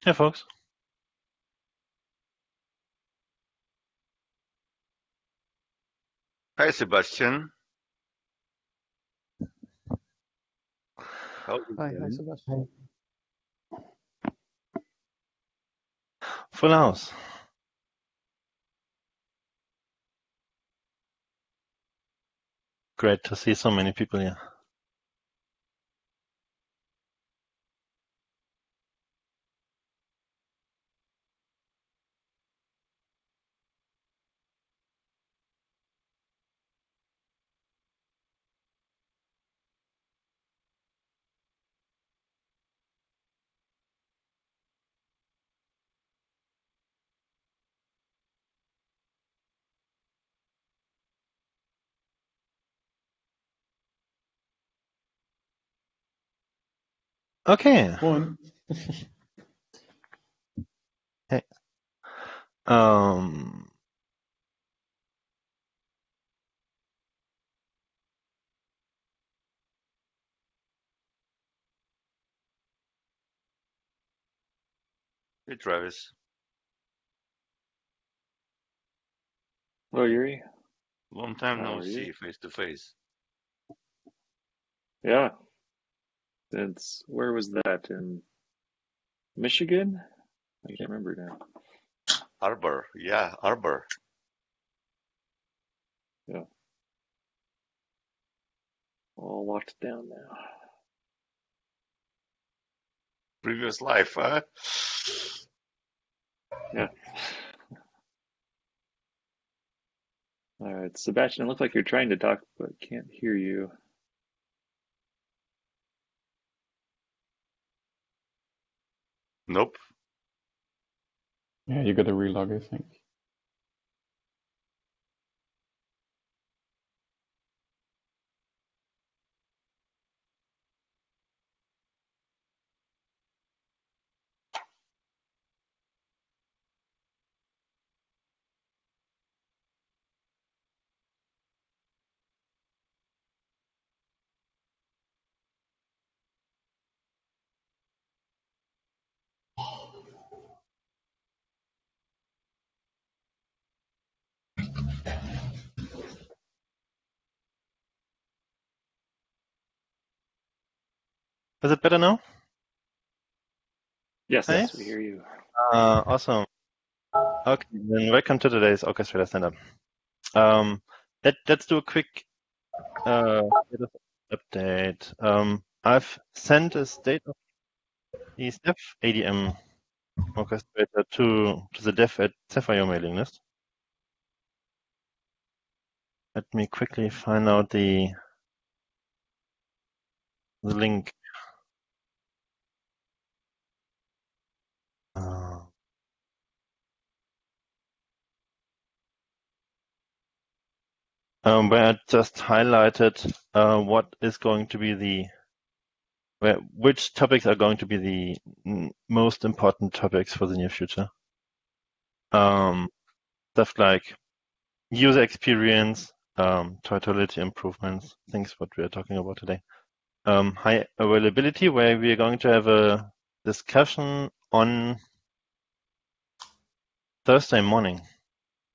Hey, folks. Hi, Sebastian. How's it Hi, going? Sebastian. Full house. Great to see so many people here. Okay. Moin. Hey. Um, Hey, Travis. Hello, Yuri. Long time How no are see, you? face to face. Yeah, where was that? In Michigan? I can't remember now. Arbor, yeah, Arbor. Yeah, all locked down now. Previous life, huh? Yeah. All right, Sebastian, it looks like you're trying to talk, but can't hear you. Nope. Yeah, you got to relog, I think. is it better now? Yes, Hey. we hear you. Awesome. Okay, then welcome to today's Orchestration stand-up. Let's do a quick status update. I've sent a state of the Ceph ADM orchestrator to the dev at Ceph.io mailing list. Let me quickly find out the link. Where I just highlighted what is going to be which topics are going to be the most important topics for the near future. Stuff like user experience, totality improvements, things what we are talking about today. High availability, where we are going to have a discussion on Thursday morning,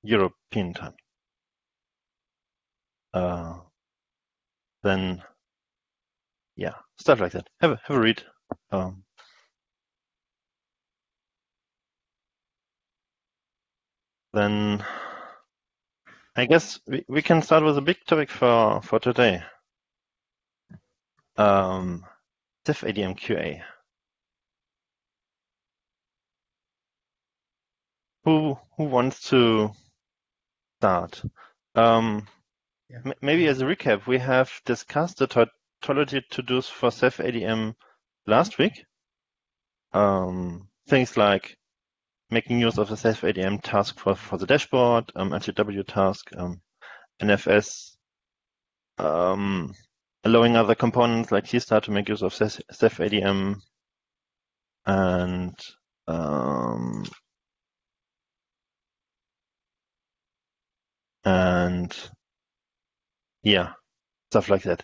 European time. Then, yeah, stuff like that. Have a read. Then I guess we can start with a big topic for today. Ceph ADM QA. Who wants to start? Maybe as a recap, we have discussed the tautology to-dos for Ceph ADM last week. Things like making use of the Ceph ADM task for the dashboard, LTW task, NFS, allowing other components like C-Star to make use of Ceph ADM, and yeah, stuff like that.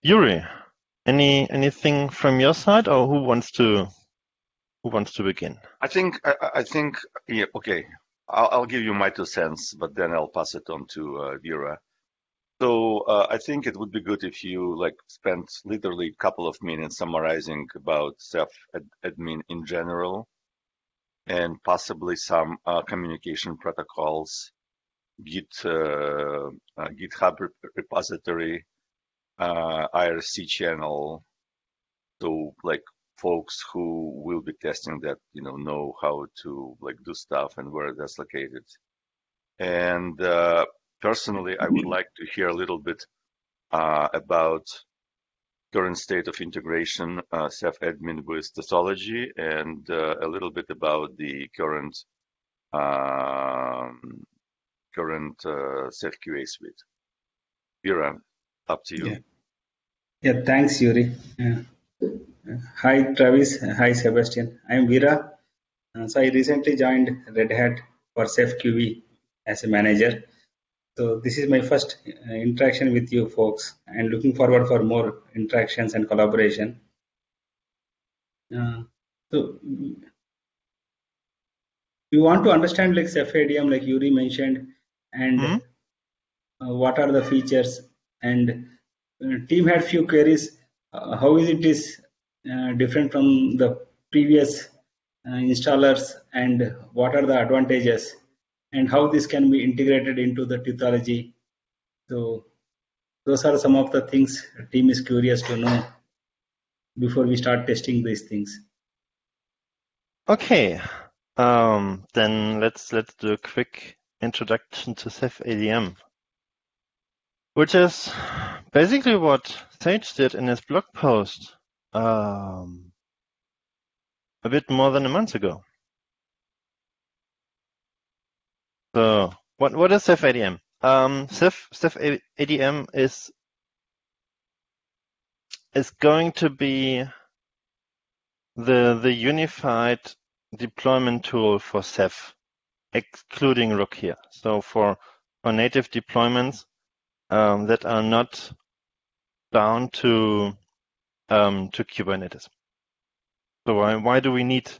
Yuri, anything from your side, or who wants to Who wants to begin? I think yeah, okay. I'll give you my 2 cents, but then I'll pass it on to Vera. So I think it would be good if you like spent literally a couple of minutes summarizing about Ceph admin in general, and possibly some communication protocols, GitHub repository, IRC channel. So like folks who will be testing that, know how to like do stuff and where that's located. And personally, I would like to hear a little bit about current state of integration, Ceph admin with Tautology, and a little bit about the current Ceph QA suite. Vera, up to you. Yeah, thanks, Yuri. Hi, Travis. Hi, Sebastian. I'm Veera. So I recently joined Red Hat for Ceph QV as a manager. So this is my first interaction with you folks, and looking forward for more interactions and collaboration. So we want to understand like Ceph ADM, like Yuri mentioned, and what are the features. And team had few queries. How is it is different from the previous installers, and what are the advantages, and how this can be integrated into the Tautology. So those are some of the things the team is curious to know before we start testing these things. Okay, then let's do a quick introduction to Ceph ADM, which is basically what Sage did in his blog post a bit more than a month ago. So what is Ceph ADM? Ceph ADM is going to be the unified deployment tool for Ceph, excluding Rook here. So for native deployments that are not bound to Kubernetes. So why do we need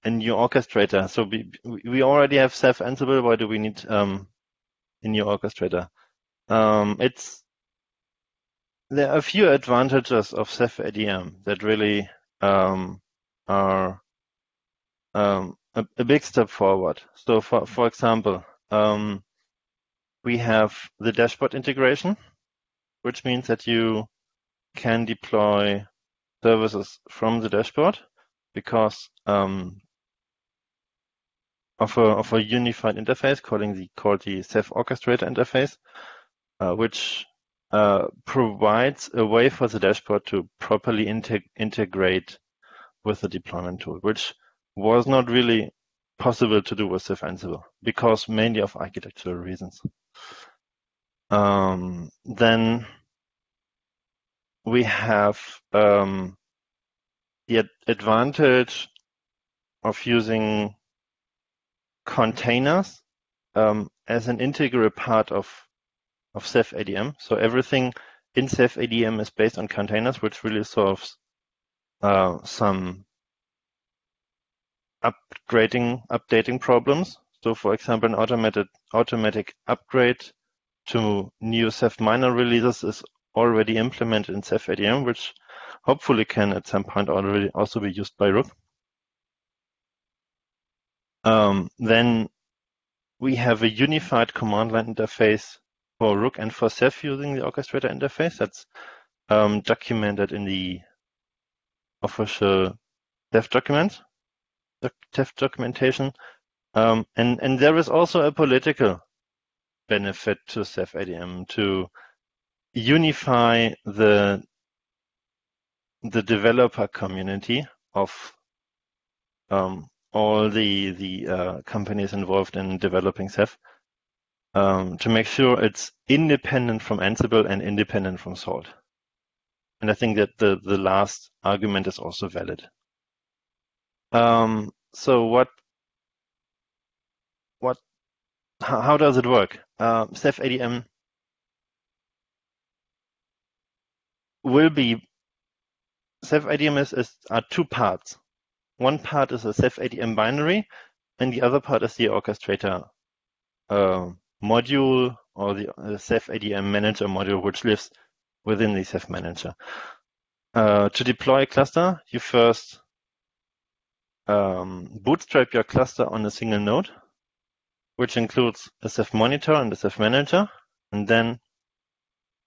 a new orchestrator? So we already have Ceph Ansible. Why do we need a new orchestrator? There are a few advantages of Ceph ADM that really are a big step forward. So for example, we have the dashboard integration, which means that you can deploy services from the dashboard because of a unified interface called the Ceph Orchestrator interface, which provides a way for the dashboard to properly integrate with the deployment tool, which was not really possible to do with Ceph Ansible because mainly of architectural reasons. Then we have the advantage of using containers as an integral part of Ceph ADM. So everything in Ceph ADM is based on containers, which really solves some updating problems. So for example, an automatic upgrade to new Ceph minor releases is already implemented in Ceph ADM, which hopefully can at some point already also be used by Rook. Then we have a unified command line interface for Rook and for Ceph using the orchestrator interface. That's documented in the official Ceph documents, the Ceph documentation. And there is also a political benefit to Ceph ADM to unify the developer community of all the companies involved in developing Ceph to make sure it's independent from Ansible and independent from Salt. And I think that the last argument is also valid. So how does it work? Ceph ADM Ceph ADM are two parts. one part is a Ceph ADM binary, and the other part is the orchestrator module, or the Ceph ADM manager module, which lives within the Ceph manager. To deploy a cluster, you first bootstrap your cluster on a single node, which includes a Ceph monitor and a Ceph manager, and then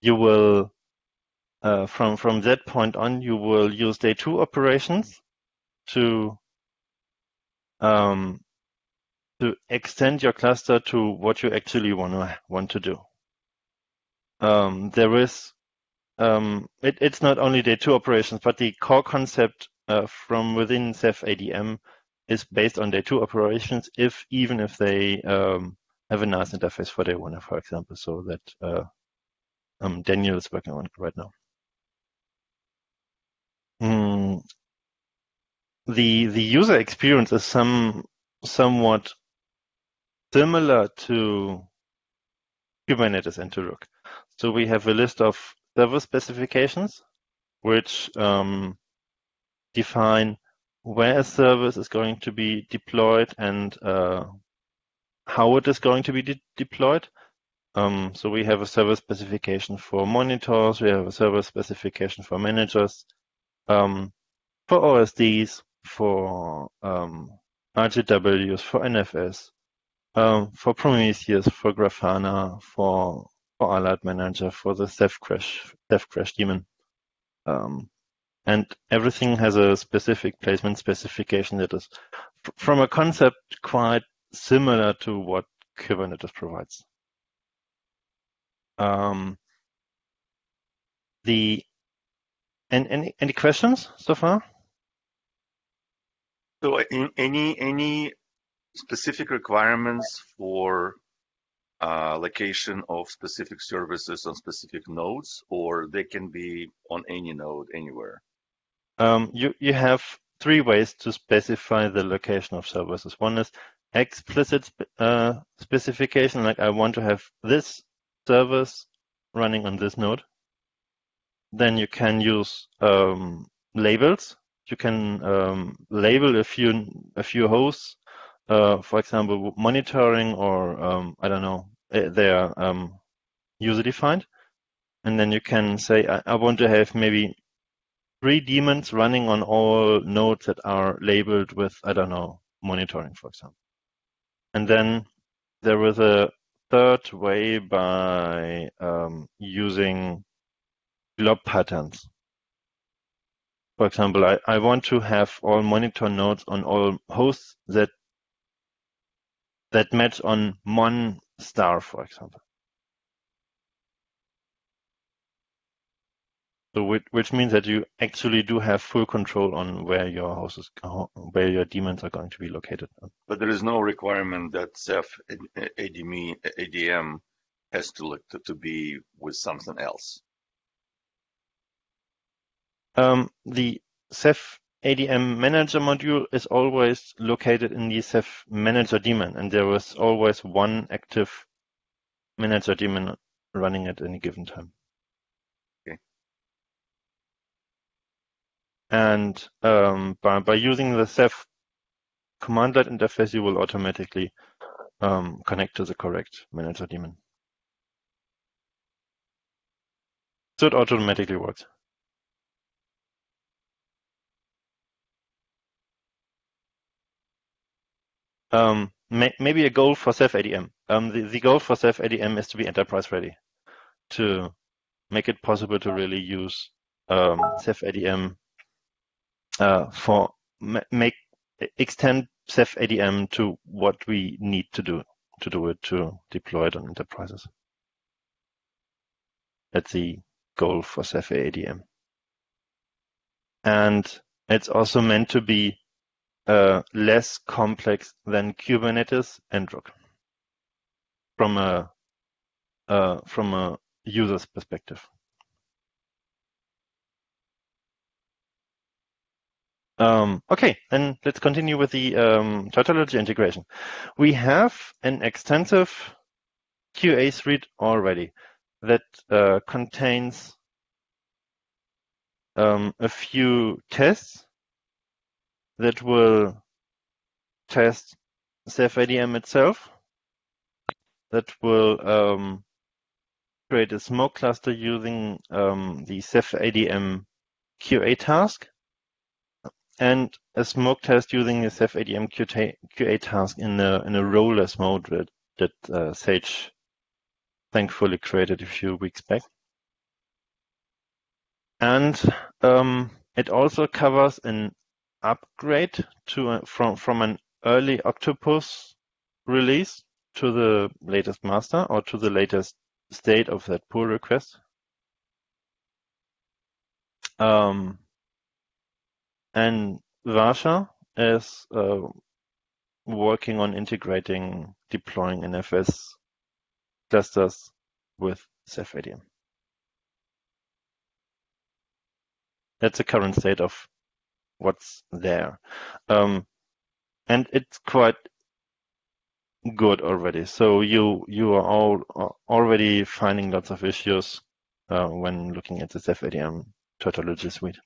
you will, from that point on, you will use day 2 operations to extend your cluster to what you actually want to do. There is it's not only day 2 operations, but the core concept from within Ceph ADM is based on day 2 operations, even if they have a nice interface for day 1, for example, so that Daniel is working on it right now. The user experience is somewhat similar to Kubernetes and to Rook. So we have a list of server specifications which define where a service is going to be deployed and how it is going to be deployed. So we have a server specification for monitors, we have a server specification for managers, for OSDs, for RGWs, for NFS, for Prometheus, for Grafana, for Alert Manager, for the Ceph Crash daemon. And everything has a specific placement specification that is, from a concept, quite similar to what Kubernetes provides. Any questions so far? So, any specific requirements for location of specific services on specific nodes, or they can be on any node anywhere? You have 3 ways to specify the location of services. One is explicit specification, like I want to have this service running on this node. Then you can use labels. You can label a few hosts, for example, monitoring, or I don't know, they are user defined. And then you can say, I want to have maybe 3 daemons running on all nodes that are labeled with, I don't know, monitoring, for example. And then there is a third way by using glob patterns. For example, I want to have all monitor nodes on all hosts that match on mon star, for example. So which means that you actually do have full control on where your hosts, where your daemons are going to be located. But there is no requirement that Ceph ADM has to be with something else. The Ceph ADM manager module is always located in the Ceph manager daemon, and there is always one active manager daemon running at any given time. Okay. And by using the Ceph command line interface, you will automatically connect to the correct manager daemon. So it automatically works. Maybe a goal for Ceph ADM. The goal for Ceph ADM is to be enterprise ready, to make it possible to really use Ceph ADM extend Ceph ADM to what we need to do to deploy it on enterprises. That's the goal for Ceph ADM. And it's also meant to be less complex than Kubernetes and Rook from a user's perspective. Okay, then let's continue with the tautology integration. We have an extensive QA suite already that contains a few tests that will test Ceph ADM itself, that will create a smoke cluster using the Ceph ADM QA task, and a smoke test using the Ceph ADM QA task in a roleless mode that Sage thankfully created a few weeks back. And it also covers an upgrade from an early Octopus release to the latest master or to the latest state of that pull request. And Varsha is working on integrating deploying NFS clusters with Ceph ADM. That's the current state of what's there. And it's quite good already. So you are all already finding lots of issues when looking at the Ceph ADM tautology suite.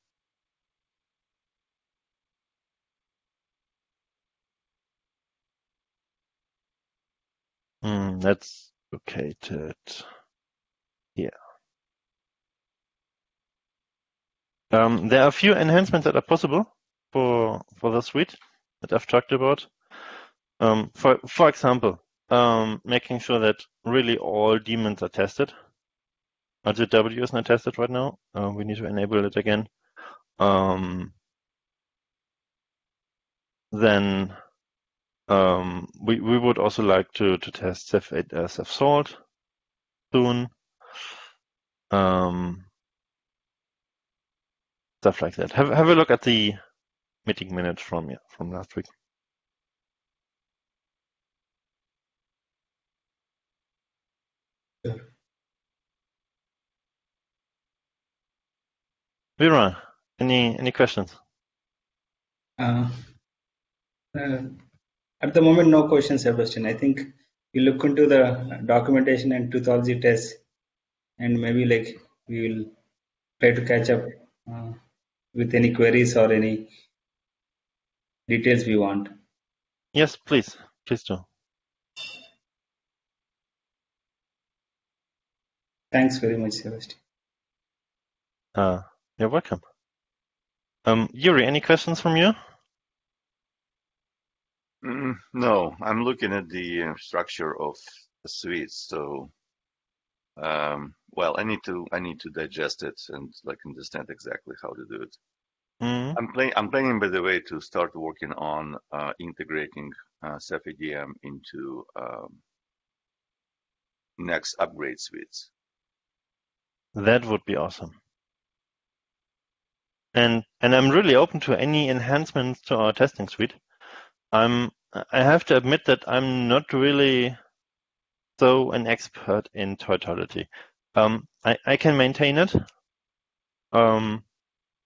That's located here. There are a few enhancements that are possible for the suite that I've talked about. For example, making sure that really all daemons are tested. RGW is not tested right now. We need to enable it again. Then we would also like to test Ceph Salt soon. Stuff like that. Have a look at the meeting minutes from last week. Sure. Vera, any questions? At the moment, no questions, Sebastian. I think you look into the documentation and tautology tests, and maybe like we will try to catch up with any queries or any details we want. Yes, please do. Thanks very much, Sebastian. You're welcome. Yuri, any questions from you? No, I'm looking at the structure of the suite. So, well, I need to digest it and like understand exactly how to do it. I'm planning, by the way, to start working on integrating Ceph ADM into next upgrade suites. That would be awesome. And I'm really open to any enhancements to our testing suite. I have to admit that I'm not really so an expert in tautology. I can maintain it, and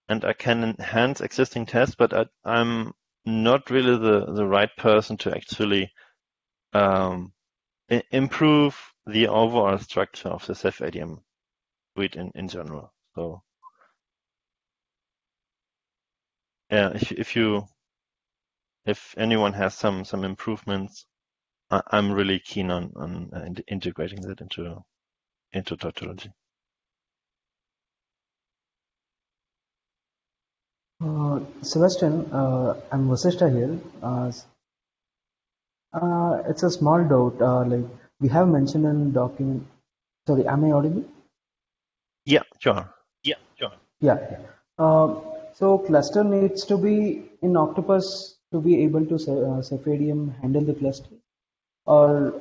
I can enhance existing tests, but I'm not really the right person to actually improve the overall structure of the Ceph ADM suite in general. So yeah, if anyone has some improvements, I'm really keen on integrating that into tautology. Sebastian, I'm Vasishta here. It's a small doubt. Like we have mentioned in document. Sorry, am I audible? Yeah, sure. Yeah. So cluster needs to be in Octopus to be able to Ceph ADM handle the cluster, or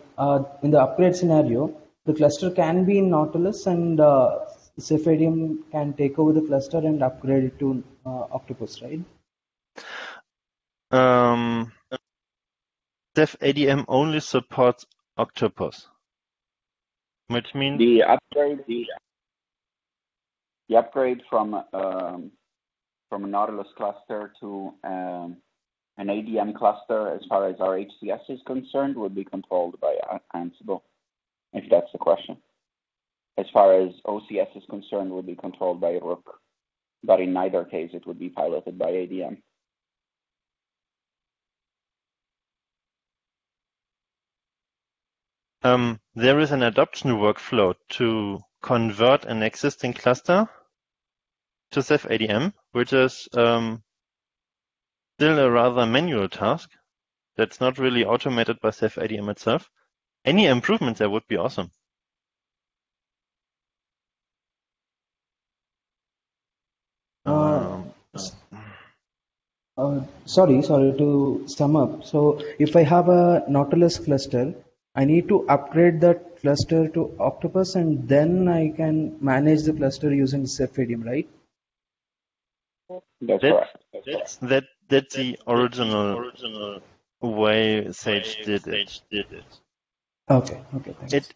in the upgrade scenario, the cluster can be in Nautilus and Ceph ADM can take over the cluster and upgrade it to Octopus, right? Ceph ADM only supports Octopus, which means the upgrade from a Nautilus cluster to an ADM cluster, as far as our HCS is concerned, would be controlled by Ansible, if that's the question. As far as OCS is concerned, would be controlled by Rook, but in neither case it would be piloted by ADM. there is an adoption workflow to convert an existing cluster to Ceph ADM, which is still a rather manual task that's not really automated by Ceph ADM itself. Any improvements there would be awesome. Sorry to sum up. So if I have a Nautilus cluster, I need to upgrade that cluster to Octopus, and then I can manage the cluster using Ceph ADM, right? That's correct. That's the original way Sage did it. Okay, thanks.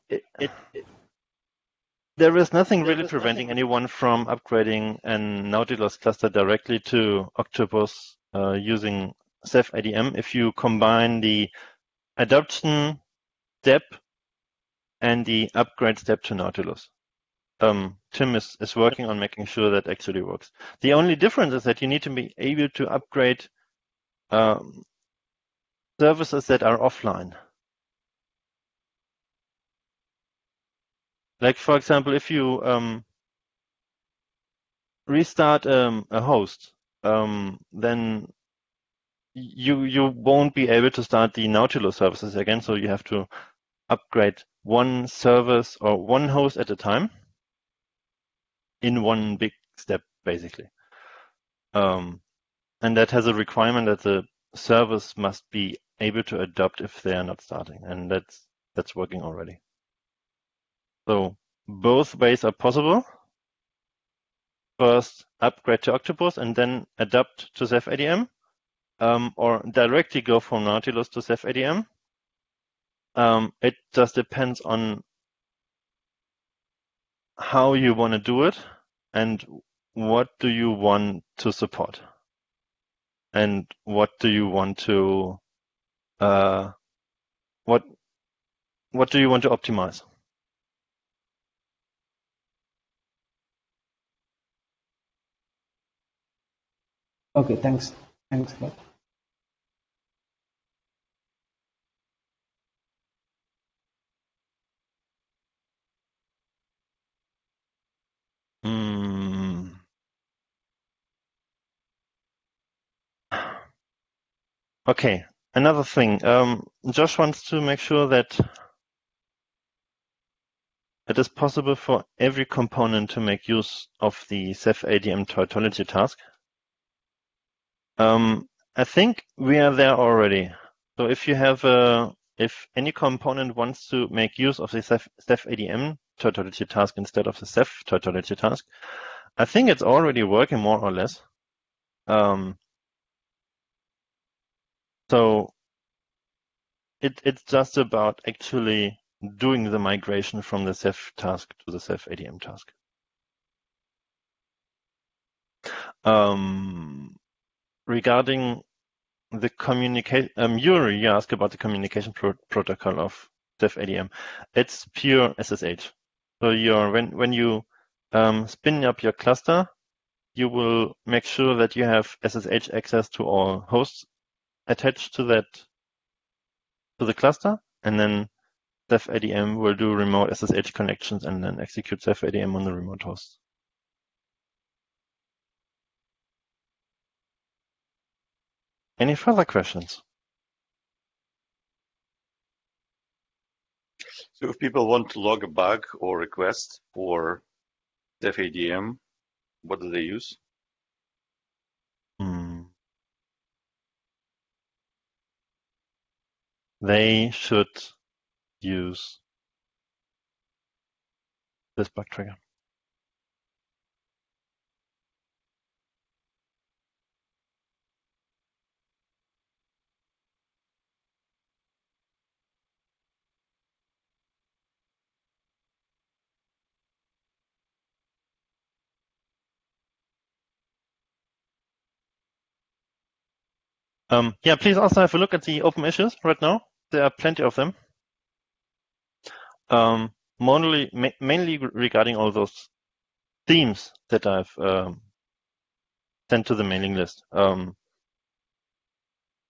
There is nothing really preventing anyone from upgrading a Nautilus cluster directly to Octopus using Ceph ADM if you combine the adoption step and the upgrade step to Nautilus. Tim is working on making sure that actually works. The only difference is that you need to be able to upgrade services that are offline. Like, for example, if you restart a host, then you won't be able to start the Nautilus services again. So you have to upgrade one service or one host at a time in one big step, basically. And that has a requirement that the service must be able to adopt if they are not starting, and that's working already. So both ways are possible. First, upgrade to Octopus and then adapt to Ceph ADM, or directly go from Nautilus to Ceph ADM. It just depends on how you want to do it and what do you want to support and what do you want to what do you want to optimize. Okay, thanks a lot. Okay, another thing. Josh wants to make sure that it is possible for every component to make use of the Ceph ADM tautology task. I think we are there already. So if you have if any component wants to make use of the Ceph ADM tautology task instead of the Ceph tautology task, I think it's already working more or less. So it's just about actually doing the migration from the Ceph task to the Ceph ADM task. Regarding the communication, Yuri, you asked about the communication protocol of Ceph ADM. It's pure SSH. So when you spin up your cluster, you will make sure that you have SSH access to all hosts attached to the cluster, and then Ceph ADM will do remote SSH connections and then execute Ceph ADM on the remote hosts. Any further questions? So if people want to log a bug or request for Ceph ADM, what do they use? They should use this bug trigger. Yeah, please also have a look at the open issues right now. There are plenty of them. Mainly regarding all those themes that I've sent to the mailing list.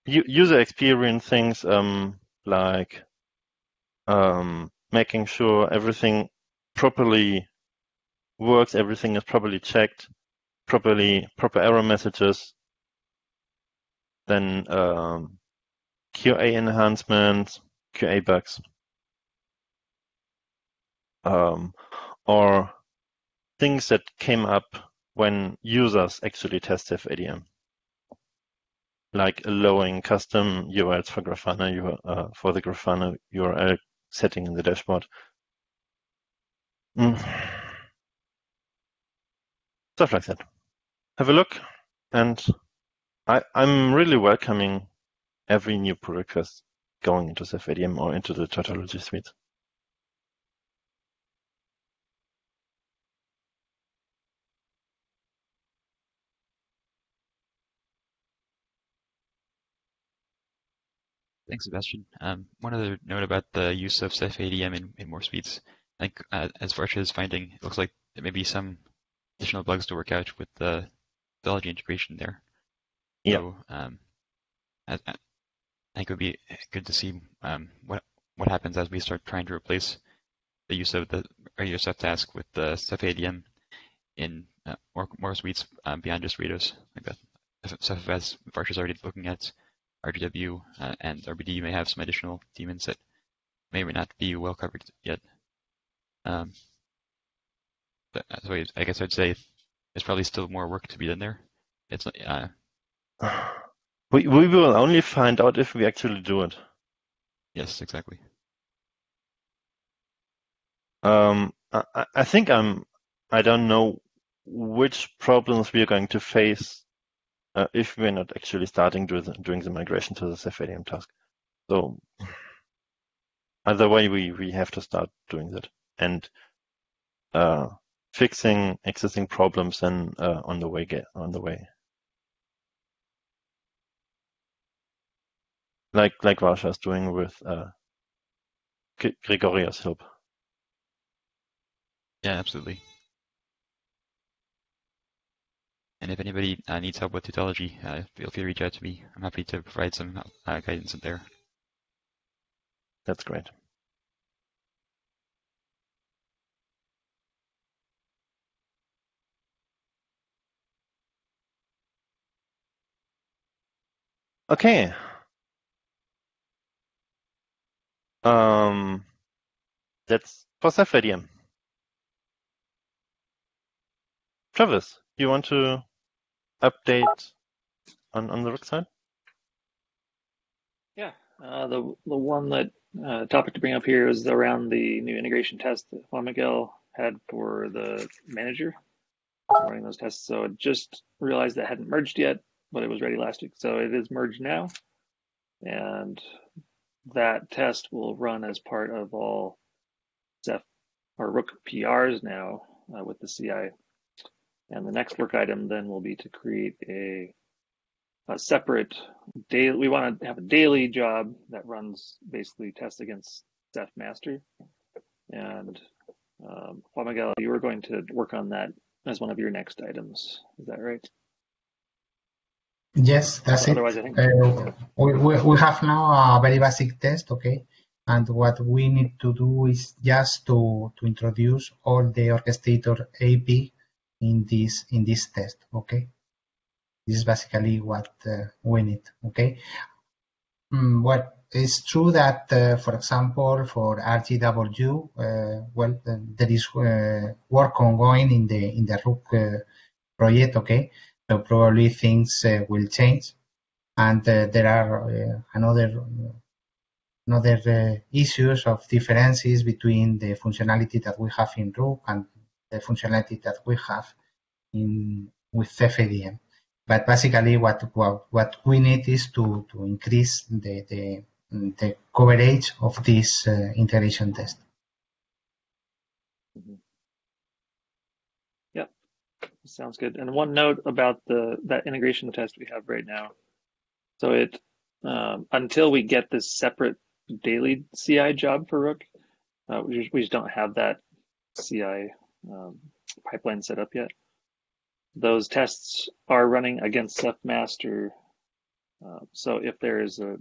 User experience things like making sure everything properly works, everything is properly checked, proper error messages, then QA enhancements, QA bugs, or things that came up when users actually test FADM, like allowing custom URLs for Grafana for the Grafana URL setting in the dashboard. Stuff like that. Have a look, and I'm really welcoming every new pull request going into Ceph ADM or into the tautology suite. Thanks, Sebastian. One other note about the use of Ceph ADM in more suites. I think as Varsha is finding, it looks like there may be some additional bugs to work out with the tautology integration there. Yeah. So I think it would be good to see what happens as we start trying to replace the use of the regular Ceph task with the Ceph ADM in more suites beyond just Ritos like that. Ceph, as Varsha is already looking at, RGW and RBD may have some additional daemons that may or may not be well covered yet. So I guess I'd say there's probably still more work to be done there. It's we will only find out if we actually do it. Yes, exactly. I think I don't know which problems we are going to face if we're not actually starting doing the migration to the Ceph ADM task. So either way, we have to start doing that and fixing existing problems and on the way. Like Varsha is doing with Gregoria's help. Yeah, absolutely. And if anybody needs help with tautology, feel free to reach out to me. I'm happy to provide some guidance in there. That's great. Okay. That's for Ceph ADM. Travis, you want to update on the Rook side? Yeah, the one that topic to bring up here is around the new integration test that Juan Miguel had for the manager running those tests. So I just realized that hadn't merged yet, but it was ready last week. So it is merged now, and that test will run as part of all Ceph or Rook PRs now with the CI. And the next work item then will be to create a separate daily. We want to have a daily job that runs basically tests against Ceph master. And Juan Miguel, you were going to work on that as one of your next items. Is that right? Yes, that's Otherwise, it. I think We have now a very basic test, okay? And what we need to do is just to introduce all the orchestrator AP in this test, okay? This is basically what we need, okay? Well, it's true that, for example, for RGW, there is work ongoing in the Rook project, okay? So probably things will change, and there are another issues of differences between the functionality that we have in Rook and the functionality that we have with Ceph ADM. But basically, what we need is to increase the coverage of this integration test. Yep, sounds good. And one note about that integration test we have right now. So it until we get this separate daily CI job for Rook, we just don't have that CI pipeline set up yet. Those tests are running against Ceph master. So if there is a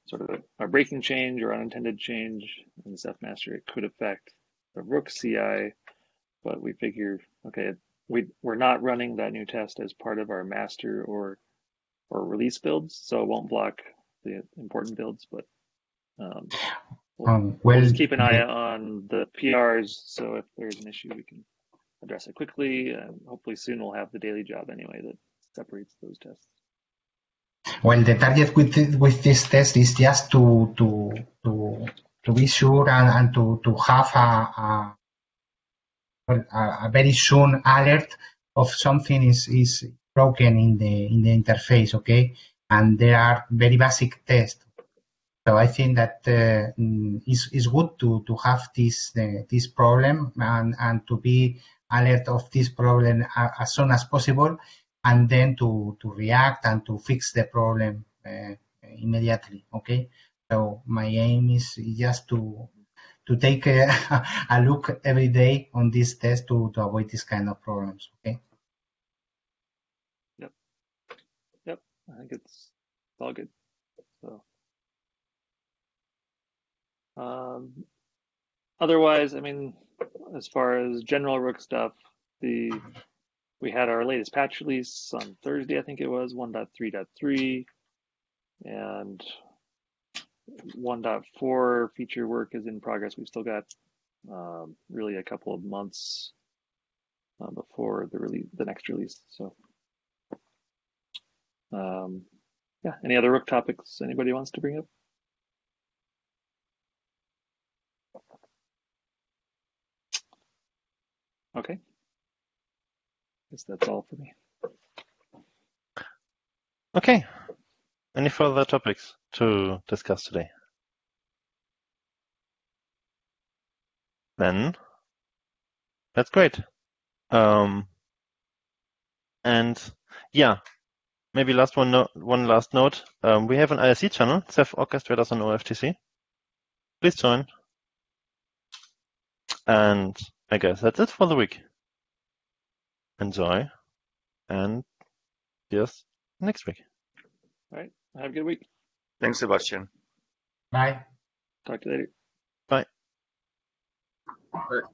sort of a breaking change or unintended change in the Ceph master, it could affect the Rook CI. But we figure, okay, we're not running that new test as part of our master or release builds, so it won't block the important builds. But we'll just keep an eye on the PRs, so if there's an issue, we can address it quickly, and hopefully soon we'll have the daily job anyway that separates those tests. Well, the target with this test is just to be sure and to have a very soon alert of something is broken in the interface, okay? And there are very basic tests. So I think that it's good to have this problem and to be alert of this problem as soon as possible, and then to react and to fix the problem immediately, okay? So my aim is just to take a look every day on this test to avoid this kind of problems, okay? Yep, I think it's all good. So otherwise, I mean, as far as general Rook stuff, we had our latest patch release on Thursday, I think it was 1.3.3, and 1.4 feature work is in progress. We've still got really a couple of months before the next release. So yeah, any other Rook topics anybody wants to bring up? Okay, guess that's all for me. Okay. Any further topics to discuss today? Then that's great. And yeah, maybe one last note. We have an IRC channel, Ceph Orchestrators on OFTC. Please join. And I guess that's it for the week. Enjoy, and see us next week. All right, have a good week. Thanks, Sebastian. Bye. Talk to you later. Bye. Bye.